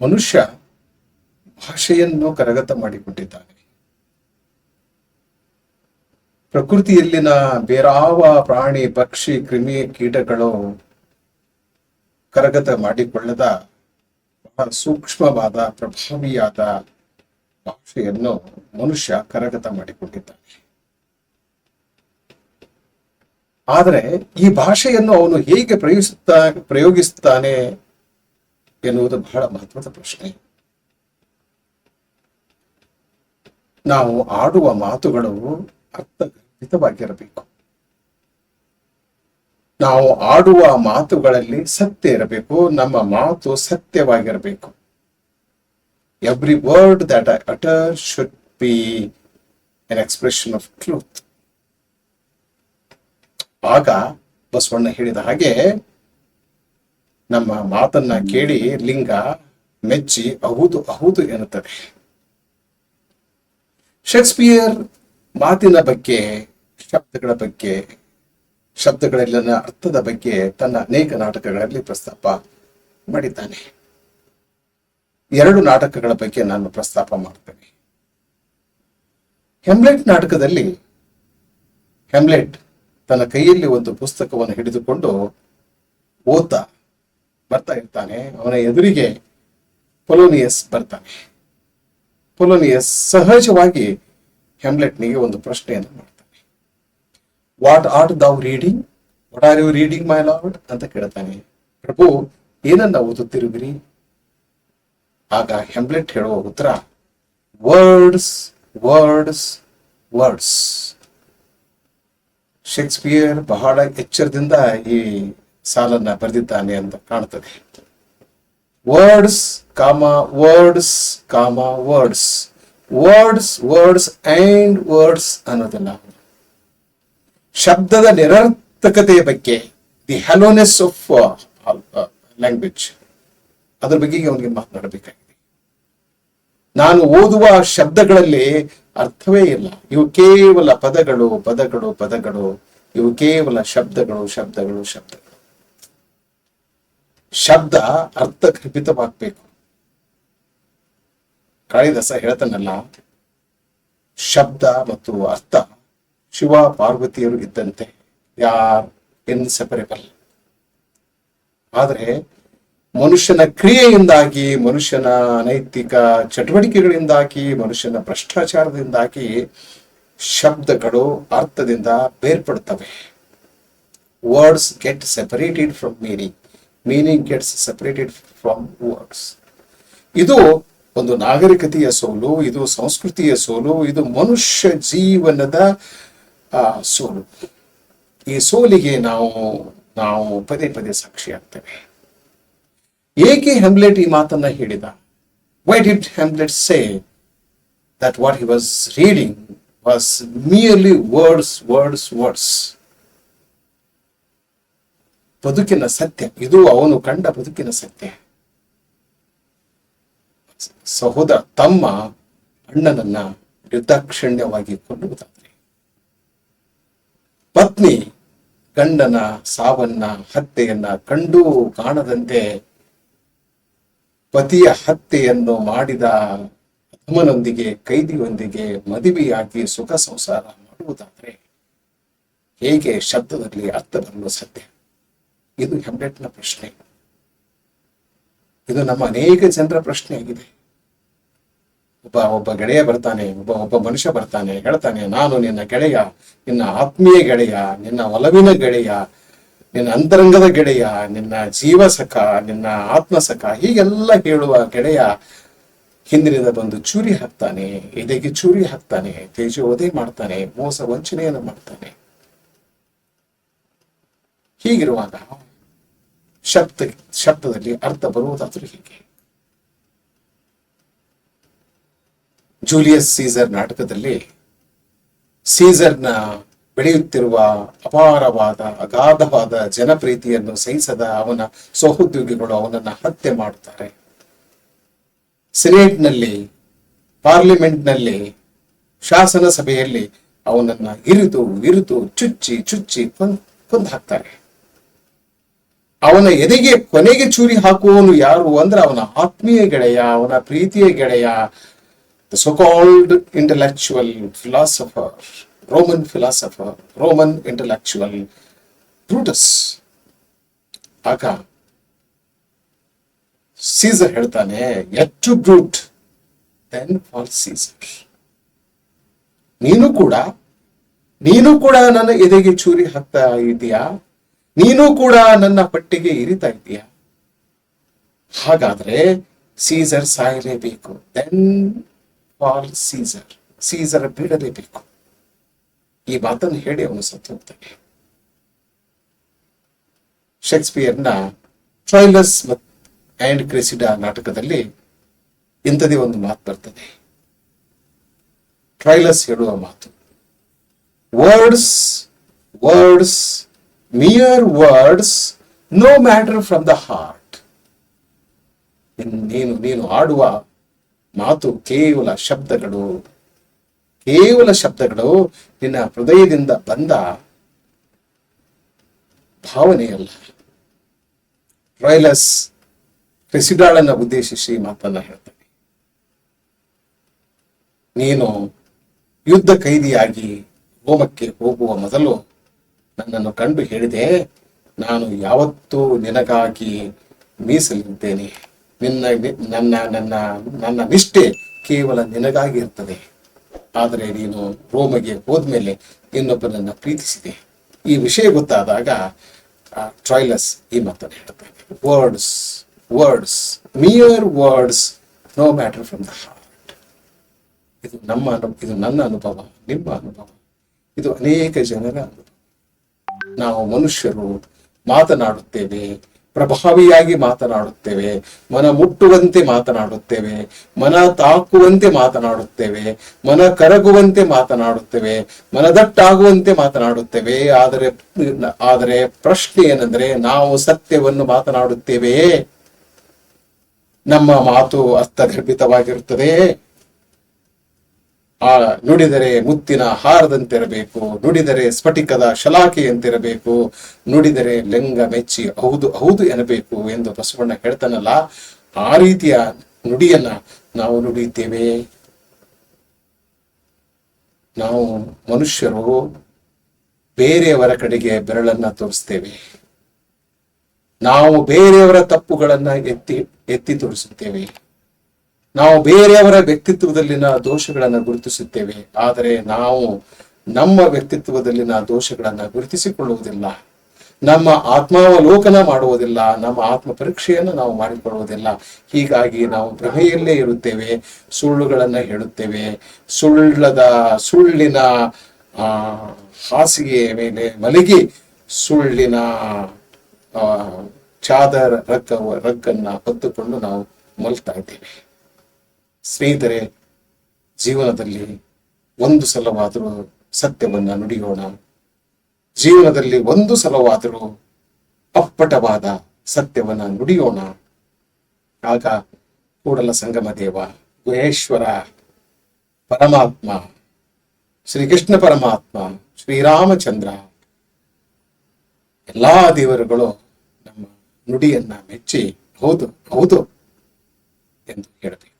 ಮನುಷ್ಯ ಭಾಷೆಯನ್ನು ಕರಗತ ಮಾಡಿಕೊಂಡಿದ್ದಾನೆ. ಪ್ರಕೃತಿಯಲ್ಲಿನ ಬೇರಾವ ಪ್ರಾಣಿ, ಪಕ್ಷಿ, ಕ್ರಿಮಿ, ಕೀಟಗಳು ಕರಗತ ಮಾಡಿಕೊಳ್ಳದ ಬಹಳ ಸೂಕ್ಷ್ಮವಾದ, ಪ್ರಭಾವಿಯಾದ ಭಾಷೆಯನ್ನು ಮನುಷ್ಯ ಕರಗತ ಮಾಡಿಕೊಂಡಿದ್ದಾನೆ. ಆದರೆ ಈ ಭಾಷೆಯನ್ನು ಅವನು ಹೇಗೆ ಪ್ರಯೋಗಿಸುತ್ತಾನೆ ಎನ್ನುವುದು ಬಹಳ ಮಹತ್ವದ ಪ್ರಶ್ನೆ. ನಾವು ಆಡುವ ಮಾತುಗಳು ಅರ್ಥಗರ್ಭಿತವಾಗಿರಬೇಕು. ನಾವು ಆಡುವ ಮಾತುಗಳಲ್ಲಿ ಸತ್ಯ ಇರಬೇಕು. ನಮ್ಮ ಮಾತು ಸತ್ಯವಾಗಿರಬೇಕು. Every word that I utter should be an expression of truth. ಆಗ ಬಸವಣ್ಣ ಹೇಳಿದ ಹಾಗೆ ನಮ್ಮ ಮಾತನ್ನ ಕೇಳಿ ಲಿಂಗ ಮೆಚ್ಚಿ ಹೌದು ಹೌದು ಎನ್ನುತ್ತದೆ. ಶೇಕ್ಸ್ಪಿಯರ್ ಮಾತಿನ ಬಗ್ಗೆ, ಶಬ್ದಗಳ ಬಗ್ಗೆ, ಶಬ್ದಗಳಲ್ಲಿನ ಅರ್ಥದ ಬಗ್ಗೆ ತನ್ನ ಅನೇಕ ನಾಟಕಗಳಲ್ಲಿ ಪ್ರಸ್ತಾಪ ಮಾಡಿದ್ದಾನೆ. 2 ನಾಟಕಗಳ ಬಗ್ಗೆ ನಾನು ಪ್ರಸ್ತಾಪ ಮಾಡ್ತೇನೆ. ಹೆಮ್ಲೆಟ್ ನಾಟಕದಲ್ಲಿ ಹೆಮ್ಲೆಟ್ ತನ್ನ ಕೈಯಲ್ಲಿ ಒಂದು ಪುಸ್ತಕವನ್ನು ಹಿಡಿದುಕೊಂಡು ಓದ್ತಾ ಬರ್ತಾ ಇರ್ತಾನೆ. ಅವನ ಎದುರಿಗೆ ಪೊಲೋನಿಯಸ್ ಬರ್ತಾನೆ. ಪೊಲೋನಿಯಸ್ ಸಹಜವಾಗಿ ಹೆಮ್ಲೆಟ್ನಿಗೆ ಒಂದು ಪ್ರಶ್ನೆಯನ್ನು ಮಾಡ್ತಾನೆ. What are thou reading? What are you reading my lord ಅಂತ ಕೇಳ್ತಾನೆ. ಪ್ರಭು, ಏನನ್ನ ಓದುತ್ತಿರುವಿರಿ? ಆಗ ಹೆಮ್ಲೆಟ್ ಹೇಳುವ ಉತ್ತರ, ವರ್ಡ್ಸ್ ವರ್ಡ್ಸ್ ವರ್ಡ್ಸ್. ಶೇಕ್ಸ್ಪಿಯರ್ ಬಹಳ ಎಚ್ಚರದಿಂದ ಈ ಸಾಲನ್ನ ಬರೆದಿದ್ದಾನೆ ಅಂತ ಕಾಣ್ತದೆ. ವರ್ಡ್ಸ್ ಕಾಮ ವರ್ಡ್ಸ್ ಕಾಮ words, words words and words ಅನ್ನೋದಿಲ್ಲ. ಶಬ್ದದ ನಿರರ್ಥಕತೆಯ ಬಗ್ಗೆ, ದಿ ಹ್ಯಾಲೋನೆಸ್ ಆಫ್ ಲ್ಯಾಂಗ್ವೇಜ್, ಅದ್ರ ಬಗ್ಗೆ ಅವನಿಗೆ ಮಾತನಾಡಬೇಕಾಗಿದೆ. ನಾನು ಓದುವ ಶಬ್ದಗಳಲ್ಲಿ ಅರ್ಥವೇ ಇಲ್ಲ. ಇವು ಕೇವಲ ಪದಗಳು ಪದಗಳು ಪದಗಳು, ಇವು ಕೇವಲ ಶಬ್ದಗಳು ಶಬ್ದಗಳು ಶಬ್ದಗಳು. ಶಬ್ದ ಅರ್ಥಗರ್ಭಿತವಾಗಬೇಕು. ಕಾಳಿದಾಸ ಹೇಳ್ತಾನಲ್ಲ, ಶಬ್ದ ಮತ್ತು ಅರ್ಥ ಶಿವ ಪಾರ್ವತಿಯರು ಇದ್ದಂತೆ, ಯಾರ್ ಇನ್ಸೆಪರೇಬಲ್. ಆದರೆ ಮನುಷ್ಯನ ಕ್ರಿಯೆಯಿಂದಾಗಿ, ಮನುಷ್ಯನ ಅನೈತಿಕ ಚಟುವಟಿಕೆಗಳಿಂದಾಗಿ, ಮನುಷ್ಯನ ಭ್ರಷ್ಟಾಚಾರದಿಂದಾಗಿ ಶಬ್ದಗಳು ಅರ್ಥದಿಂದ ಬೇರ್ಪಡುತ್ತವೆ. Words get separated from meaning, meaning gets separated from words. ಇದು ಒಂದು ನಾಗರಿಕತೆಯ ಸೋಲು, ಇದು ಸಂಸ್ಕೃತಿಯ ಸೋಲು, ಇದು ಮನುಷ್ಯ ಜೀವನದ ಸೋಲು. ಈ ಸೋಲಿಗೆ ನಾವು ಪದೇ ಪದೇ ಸಾಕ್ಷಿಯಾಗ್ತೇವೆ. ಏಕೆ ಹೆಮ್ಲೆಟ್ ಈ ಮಾತನ್ನ ಹೇಳಿದ? Why did Hamlet say that what he was reading was merely words words words? ಬದುಕಿನ ಸತ್ಯ ಇದು, ಅವನು ಕಂಡ ಬದುಕಿನ ಸತ್ಯ. ಸಹೋದರ ತಮ್ಮ ಅಣ್ಣನನ್ನ ನಿರ್ದಾಕ್ಷಿಣ್ಯವಾಗಿ ಕೊಲ್ಲುವುದಾದ್ರೆ, ಪತ್ನಿ ಗಂಡನ ಸಾವನ್ನ, ಹತ್ಯೆಯನ್ನ ಕಂಡೂ ಕಾಣದಂತೆ ಪತಿಯ ಹತ್ಯೆಯನ್ನು ಮಾಡಿದ ಅಧಮನೊಂದಿಗೆ, ಕೈದಿಯೊಂದಿಗೆ ಮದುವೆಯಾಗಿ ಸುಖ ಸಂಸಾರ ಮಾಡುವುದಾದ್ರೆ ಹೇಗೆ ಶಬ್ದದಲ್ಲಿ ಅರ್ಥ ಬರಲು ಸಾಧ್ಯ? ಇದು ಹೆಮ್ಲೆಟ್ನ ಪ್ರಶ್ನೆ. ಇದು ನಮ್ಮ ಅನೇಕ ಜನರ ಪ್ರಶ್ನೆ ಆಗಿದೆ. ಒಬ್ಬ ಗೆಳೆಯ ಬರ್ತಾನೆ, ಒಬ್ಬ ಮನುಷ್ಯ ಬರ್ತಾನೆ, ಹೇಳ್ತಾನೆ, ನಾನು ನಿನ್ನ ಗೆಳೆಯ, ನಿನ್ನ ಆತ್ಮೀಯ ಗೆಳೆಯ, ನಿನ್ನ ಒಲವಿನ ಗೆಳೆಯ, ನಿನ್ನ ಅಂತರಂಗದ ಗೆಳೆಯ, ನಿನ್ನ ಜೀವಸಖ, ನಿನ್ನ ಆತ್ಮಸಖ, ಹೀಗೆಲ್ಲ ಹೇಳುವ ಗೆಳೆಯ ಹಿಂದಿನಿಂದ ಬಂದು ಚೂರಿ ಹಾಕ್ತಾನೆ, ಎದೆಗೆ ಚೂರಿ ಹಾಕ್ತಾನೆ, ತೇಜೋವಧೆ ಮಾಡ್ತಾನೆ, ಮೋಸ ವಂಚನೆಯನ್ನು ಮಾಡ್ತಾನೆ. ಹೀಗಿರುವಾಗ ಶಬ್ದದಲ್ಲಿ ಅರ್ಥ ಬರುವುದಾದ್ರೂ ಹೀಗೆ. ಜೂಲಿಯಸ್ ಸೀಸರ್ ನಾಟಕದಲ್ಲಿ ಸೀಸರ್ನ ಬೆಳೆಯುತ್ತಿರುವ ಅಪಾರವಾದ ಅಗಾಧವಾದ ಜನಪ್ರೀತಿಯನ್ನು ಸಹಿಸದ ಅವನ ಸಹೋದ್ಯೋಗಿಗಳು ಅವನನ್ನ ಹತ್ಯೆ ಮಾಡುತ್ತಾರೆ. ಸೆನೆಟ್ನಲ್ಲಿ, ಪಾರ್ಲಿಮೆಂಟ್ನಲ್ಲಿ, ಶಾಸನ ಸಭೆಯಲ್ಲಿ ಅವನನ್ನ ಇರಿದು ಚುಚ್ಚಿ ಕೊಂದು ಹಾಕ್ತಾರೆ. ಅವನ ಎದೆಗೆ ಕೊನೆಗೆ ಚೂರಿ ಹಾಕುವವನು ಯಾರು ಅಂದ್ರೆ ಅವನ ಆತ್ಮೀಯ ಗೆಳೆಯ, ಅವನ ಪ್ರೀತಿಯ ಗೆಳೆಯ, the so called intellectual philosopher, Roman intellectual Brutus. ಆಗ ಸೀಸರ್ ಹೇಳ್ತಾನೆ, et tu Brute then fall Caesar. ನೀನು ಕೂಡ ನನ್ನ ಎದೆಗೆ ಚೂರಿ ಹಾಕ್ತಾ ಇದೀಯಾ, ನೀನು ಕೂಡ ನನ್ನ ಪಟ್ಟಿಗೆ ಇರಿತಾ ಇದೀಯಾ, ಹಾಗಾದ್ರೆ ಸೀಸರ್ ಸಾಯಲೇಬೇಕು. ದೆನ್ ಫಾಲ್ ಸೀಸರ್, ಸೀಸರ್ ಬೀಳಲೇಬೇಕು. ಈ ಮಾತನ್ನು ಹೇಳಿ ಅವನು ಸತ್ತು ಹೋಗ್ತಾನೆ. ಶೇಕ್ಸ್ಪಿಯರ್ನ ಟ್ರೈಲಸ್ ಅಂಡ್ ಕ್ರೆಸಿಡಾ ನಾಟಕದಲ್ಲಿ ಇಂಥದೇ ಒಂದು ಮಾತು ಬರ್ತದೆ. ಟ್ರೈಲಸ್ ಹೇಳುವ ಮಾತು, words mere words, no matter from the heart. ನೀನು ಆಡುವ ಮಾತು ಕೇವಲ ಶಬ್ದಗಳು ನಿನ್ನ ಹೃದಯದಿಂದ ಬಂದ ಭಾವನೆಯಲ್ಲ. ಟ್ರೈಲಸ್ ಕ್ರೆಸಿಡಾಳನ್ನ ಉದ್ದೇಶಿಸಿ ಮಾತನ್ನ ಹೇಳ್ತಾನೆ. ನೀನು ಯುದ್ಧ ಕೈದಿಯಾಗಿ ರೋಮಕ್ಕೆ ಹೋಗುವ ಮೊದಲು ನನ್ನನ್ನು ಕಂಡು ಹೇಳಿದೆ, ನಾನು ಯಾವತ್ತೂ ನಿನಗಾಗಿ ಮೀಸಲಿದ್ದೇನೆ. ನನ್ನ ನಿಷ್ಠೆ ಕೇವಲ ನಿನಗಾಗಿ ಇರ್ತದೆ. ಆದರೆ ನೀನು ರೋಮಿಗೆ ಹೋದ್ಮೇಲೆ ಇನ್ನೊಬ್ಬರನ್ನ ಪ್ರೀತಿಸಿದೆ. ಈ ವಿಷಯ ಗೊತ್ತಾದಾಗ ಟ್ರೈಲಸ್ ಈ ಮಾತನ್ನು ಹೇಳ್ತಾನೆ, words mere words, no matter from the heart. ಇದು ನನ್ನ ಅನುಭವ, ನಿಮ್ಮ ಅನುಭವ, ಇದು ಅನೇಕ ಜನರ ಅನುಭವ. ನಾವು ಮನುಷ್ಯರು ಮಾತನಾಡುತ್ತೇವೆ, ಪ್ರಭಾವಿಯಾಗಿ ಮಾತನಾಡುತ್ತೇವೆ, ಮನ ಮುಟ್ಟುವಂತೆ ಮಾತನಾಡುತ್ತೇವೆ, ಮನ ತಾಕುವಂತೆ ಮಾತನಾಡುತ್ತೇವೆ, ಮನ ಕರಗುವಂತೆ ಮಾತನಾಡುತ್ತೇವೆ, ಮನದಟ್ಟಾಗುವಂತೆ ಮಾತನಾಡುತ್ತೇವೆ. ಆದರೆ ಪ್ರಶ್ನೆ ಏನಂದ್ರೆ, ನಾವು ಸತ್ಯವನ್ನು ಮಾತನಾಡುತ್ತೇವೆಯೇ? ನಮ್ಮ ಮಾತು ಅರ್ಥಗರ್ಭಿತವಾಗಿರುತ್ತದೆ. ನುಡಿದರೆ ಮುತ್ತಿನ ಹಾರದಂತಿರಬೇಕು, ನುಡಿದರೆ ಸ್ಫಟಿಕದ ಶಲಾಕೆಯಂತಿರಬೇಕು, ನುಡಿದರೆ ಲಿಂಗ ಮೆಚ್ಚಿ ಹೌದು ಎನ್ನಬೇಕು ಎಂದು ಬಸವಣ್ಣ ಹೇಳ್ತಾನಲ್ಲ, ಆ ರೀತಿಯ ನುಡಿಯನ್ನ ನಾವು ನುಡಿಯುತ್ತೇವೆ. ನಾವು ಮನುಷ್ಯರು ಬೇರೆಯವರ ಕಡೆಗೆ ಬೆರಳನ್ನ ತೋರಿಸ್ತೇವೆ. ನಾವು ಬೇರೆಯವರ ತಪ್ಪುಗಳನ್ನ ಎತ್ತಿ ತೋರಿಸುತ್ತೇವೆ. ನಾವು ಬೇರೆಯವರ ವ್ಯಕ್ತಿತ್ವದಲ್ಲಿನ ದೋಷಗಳನ್ನು ಗುರುತಿಸುತ್ತೇವೆ. ಆದರೆ ನಾವು ನಮ್ಮ ವ್ಯಕ್ತಿತ್ವದಲ್ಲಿನ ದೋಷಗಳನ್ನು ಗುರುತಿಸಿಕೊಳ್ಳುವುದಿಲ್ಲ, ನಮ್ಮ ಆತ್ಮಾವಲೋಕನ ಮಾಡುವುದಿಲ್ಲ, ನಮ್ಮ ಆತ್ಮ ಪರೀಕ್ಷೆಯನ್ನು ನಾವು ಮಾಡಿಕೊಳ್ಳುವುದಿಲ್ಲ. ಹೀಗಾಗಿ ನಾವು ಭ್ರಮೆಯಲ್ಲೇ ಇರುತ್ತೇವೆ, ಸುಳ್ಳುಗಳನ್ನು ಹೇಳುತ್ತೇವೆ. ಸುಳ್ಳಿನ ಹಾಸಿಗೆಯ ಮೇಲೆ ಮಲಗಿ ಸುಳ್ಳಿನ ಚಾದರ್ ರಗ್ಗನ್ನ ಹೊತ್ತುಕೊಂಡು ನಾವು ಮಲ್ತಾ ಇದ್ದೇವೆ. ಸ್ನೇಹಿತರೆ, ಜೀವನದಲ್ಲಿ ಒಂದು ಸಲವಾದರೂ ಸತ್ಯವನ್ನ ನುಡಿಯೋಣ. ಜೀವನದಲ್ಲಿ ಒಂದು ಸಲವಾದರೂ ಅಪ್ಪಟವಾದ ಸತ್ಯವನ್ನ ನುಡಿಯೋಣ. ಆಗ ಕೂಡಲ ಸಂಗಮ ದೇವ, ಗುಹೇಶ್ವರ ಪರಮಾತ್ಮ, ಶ್ರೀಕೃಷ್ಣ ಪರಮಾತ್ಮ, ಶ್ರೀರಾಮಚಂದ್ರ, ಎಲ್ಲಾ ದೇವರುಗಳು ನಮ್ಮ ನುಡಿಯನ್ನ ಮೆಚ್ಚಿ ಹೌದು ಎಂದು ಹೇಳಬೇಕು.